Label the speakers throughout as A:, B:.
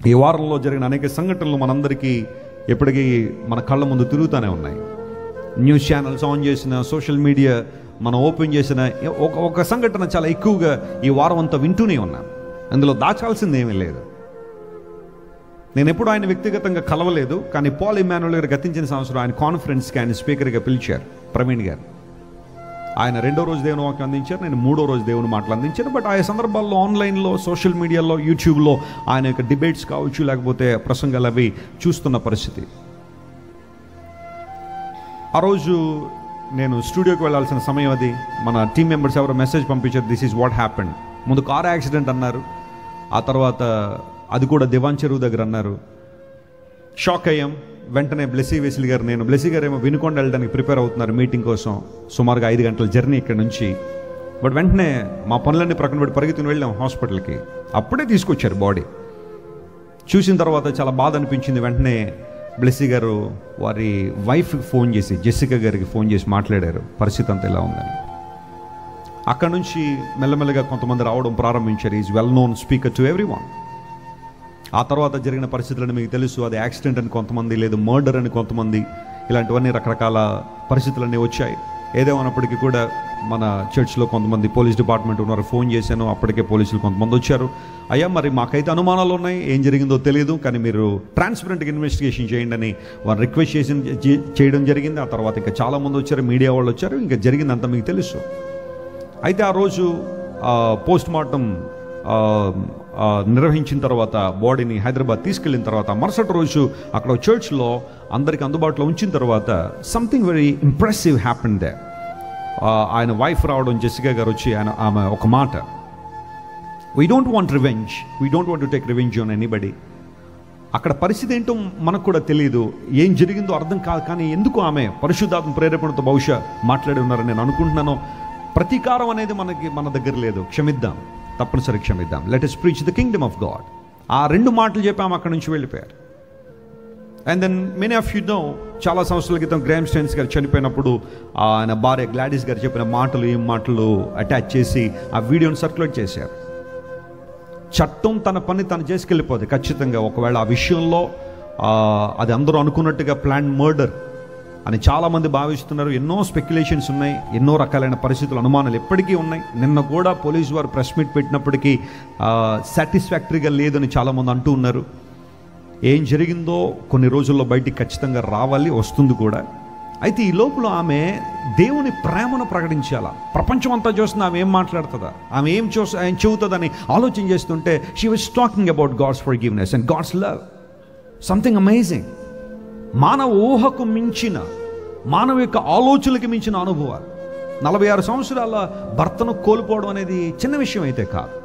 A: ఈ వారంలో జరిగిన అనేక సంఘటనలు మనందరికీ ఎప్పటికీ మన కళ్ళ ముందు తిరుగుతూనే ఉన్నాయి. న్యూస్ ఛానల్స్ ఆన్ చేసిన, సోషల్ మీడియా మనం ఓపెన్ చేసిన ఒక సంఘటన చాలా ఎక్కువగా ఈ వారం అంతా వింటూనే ఉన్నాం. అందులో దాచాల్సింది ఏమీ లేదు. నేను ఎప్పుడు ఆయన వ్యక్తిగతంగా కలవలేదు, కానీ పాల్ ఇమాన్యుయల్ గారు గతించిన సంవత్సరం ఆయన కాన్ఫరెన్స్కి ఆయన స్పీకర్గా పిలిచారు, ప్రవీణ్ గారు. ఆయన 2వ రోజు దేవుని వాక్యం అందించారు, నేను 3వ రోజు దేవుని మాటలు అందించాను. బట్ ఆయా సందర్భాల్లో ఆన్లైన్లో, సోషల్ మీడియాలో, యూట్యూబ్లో ఆయన యొక్క డిబేట్స్ కావచ్చు, లేకపోతే ప్రసంగాలు అవి చూస్తున్న పరిస్థితి. ఆ రోజు నేను స్టూడియోకి వెళ్ళాల్సిన సమయం అది. మన టీం మెంబర్స్ ఎవరో మెసేజ్ పంపించారు, దిస్ ఈజ్ వాట్ హ్యాపెండ్. ముందు కార్ యాక్సిడెంట్ అన్నారు, ఆ తర్వాత అది కూడా దివాన్ చెరువు దగ్గర అన్నారు. షాక్ అయ్యాం. వెంటనే బ్లెస్సీ వెసిల్ గారు, నేను బ్లెస్సీ గారు ఏమో వినుకొండ వెళ్ళడానికి ప్రిపేర్ అవుతున్నారు మీటింగ్ కోసం, సుమారుగా 5 గంటల జర్నీ ఇక్కడ నుంచి. బట్ వెంటనే మా పనులన్నీ ప్రక్కన పెట్టి పరిగెత్తుని వెళ్ళాం హాస్పిటల్కి. అప్పుడే తీసుకొచ్చారు బాడీ. చూసిన తర్వాత చాలా బాధ అనిపించింది. వెంటనే బ్లెస్సీ గారు వారి వైఫ్కి ఫోన్ చేసి, జెసికా గారికి ఫోన్ చేసి మాట్లాడారు, పరిస్థితి అంతా ఎలా ఉందని. అక్కడ నుంచి మెల్లమెల్లగా కొంతమంది రావడం ప్రారంభించారు. Is well known speaker to everyone. ఆ తర్వాత జరిగిన పరిస్థితులను మీకు తెలుసు. అది యాక్సిడెంట్ అని కొంతమంది, లేదు మర్డర్ అని కొంతమంది, ఇలాంటివన్నీ రకరకాల పరిస్థితులన్నీ వచ్చాయి. ఏదేమన్నప్పటికీ కూడా మన చర్చ్లో కొంతమంది పోలీస్ డిపార్ట్మెంట్ ఉన్నారు, ఫోన్ చేశాను, అప్పటికే పోలీసులు కొంతమంది వచ్చారు. అయ్యా మరి మాకైతే అనుమానాలు ఉన్నాయి, ఏం జరిగిందో తెలియదు, కానీ మీరు ట్రాన్స్పరెంట్గా ఇన్వెస్టిగేషన్ చేయండి అని వారు రిక్వెస్ట్ చేయడం జరిగింది. ఆ తర్వాత ఇంకా చాలామంది వచ్చారు, మీడియా వాళ్ళు వచ్చారు, ఇంకా జరిగిందంతా మీకు తెలుసు. అయితే ఆ రోజు పోస్ట్ మార్టం నిర్వహించిన తర్వాత బాడీని హైదరాబాద్ తీసుకెళ్ళిన తర్వాత మరుసటి రోజు అక్కడ చర్చ్లో అందరికి అందుబాటులో ఉంచిన తర్వాత something very impressive happen they. ఆయన వైఫ్ రావడం, జెసికా గారు వచ్చి ఆమె ఒక మాట, we don't want revenge, we don't want to take revenge on anybody. అక్కడ పరిస్థితి ఏంటో మనకు కూడా తెలియదు, ఏం జరిగిందో అర్థం కాదు, కానీ ఎందుకు ఆమె పరిశుద్ధాత్మ ప్రేరేపణతో బహుశా మాట్లాడి ఉన్నారని నేను అనుకుంటున్నాను. ప్రతీకారం అనేది మన దగ్గర లేదు, క్షమిద్దాం, తప్పనిసరి క్షమిద్దాం. Let us preach the kingdom of God. ఆ 2 మాటలు చెప్పాము, అక్కడి నుంచి వెళ్ళిపోయారు. And then many of you know, చాలా సంవత్సరాల క్రితం గ్రామ్ స్టెయిన్స్ గారు చనిపోయినప్పుడు ఆయన భార్య గ్లాడిస్ గారు చెప్పిన మాటలు, ఈ మాటలు అటాచ్ చేసి ఆ వీడియోని సర్క్యులేట్ చేశారు. చట్టం తన పని తను చేసుకెళ్ళిపోతుంది ఖచ్చితంగా. ఒకవేళ ఆ విషయంలో అది అందరూ అనుకున్నట్టుగా ప్లాన్ మర్డర్ అని చాలామంది భావిస్తున్నారు. ఎన్నో స్పెక్యులేషన్స్ ఉన్నాయి, ఎన్నో రకాలైన పరిస్థితులు, అనుమానాలు ఎప్పటికీ ఉన్నాయి. నిన్న కూడా పోలీసు వారు ప్రెస్ మీట్ పెట్టినప్పటికీ సాటిస్ఫాక్టరీగా లేదని చాలామంది అంటూ ఉన్నారు. ఏం జరిగిందో కొన్ని రోజుల్లో బయటికి ఖచ్చితంగా రావాలి, వస్తుంది కూడా. అయితే ఈ లోపల ఆమె దేవుని ప్రేమను ప్రకటించాలా, ప్రపంచం అంతా చూస్తుంది, ఆమె ఏం మాట్లాడుతుందా, ఆమె ఏం చెబుతుందని ఆలోచన చేస్తుంటే she was talking about God's forgiveness and God's love. Something amazing. మానవ ఊహకు మించిన, మానవ యొక్క ఆలోచనలకు మించిన అనుభవాలు. 46 సంవత్సరాల భర్తను కోల్పోవడం అనేది చిన్న విషయం అయితే కాదు.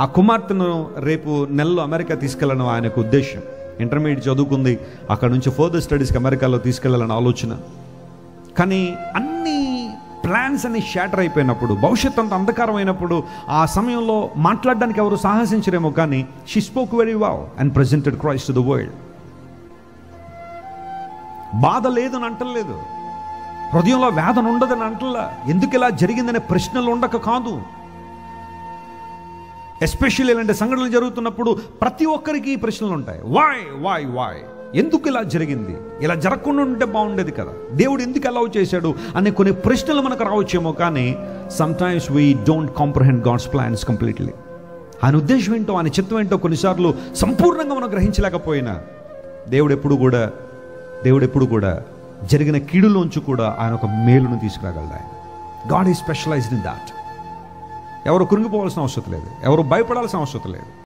A: ఆ కుమార్తెను రేపు నెలలో అమెరికా తీసుకెళ్ళడం ఆయనకు ఉద్దేశం. ఇంటర్మీడియట్ చదువుకుంది, అక్కడ నుంచి ఫర్దర్ స్టడీస్కి అమెరికాలో తీసుకెళ్లాలని ఆలోచన. కానీ అన్ని ప్లాన్స్ అన్ని షాటర్ అయిపోయినప్పుడు, భవిష్యత్ అంత అంధకారం అయినప్పుడు, ఆ సమయంలో మాట్లాడడానికి ఎవరు సాహసించరేమో, కానీ she spoke very well and presented Christ to the world. బాధ లేదని అంటలేదు, హృదయంలో వేదన ఉండదని అంటలా, ఎందుకు ఇలా జరిగిందనే ప్రశ్నలు ఉండక కాదు. ఎస్పెషల్లీ ఇలాంటి సంఘటనలు జరుగుతున్నప్పుడు ప్రతి ఒక్కరికి ప్రశ్నలు ఉంటాయి. వై ఎందుకు ఇలా జరిగింది, ఇలా జరగకుండా ఉంటే బాగుండేది కదా, దేవుడు ఎందుకు అలౌ చేశాడు అనే కొన్ని ప్రశ్నలు మనకు రావచ్చేమో, కానీ sometimes we don't comprehend God's plans completely. ఆయన ఉద్దేశం ఏంటో, ఆయన చిత్తం ఏంటో కొన్నిసార్లు సంపూర్ణంగా మనం గ్రహించలేకపోయినా దేవుడు ఎప్పుడు కూడా జరిగిన కీడులోంచి కూడా ఆయన ఒక మేలును తీసుకురాగలడు. ఆయన God is specialised in that. ఎవరు కృంగిపోవాల్సిన అవసరం లేదు, ఎవరు భయపడాల్సిన అవసరం లేదు.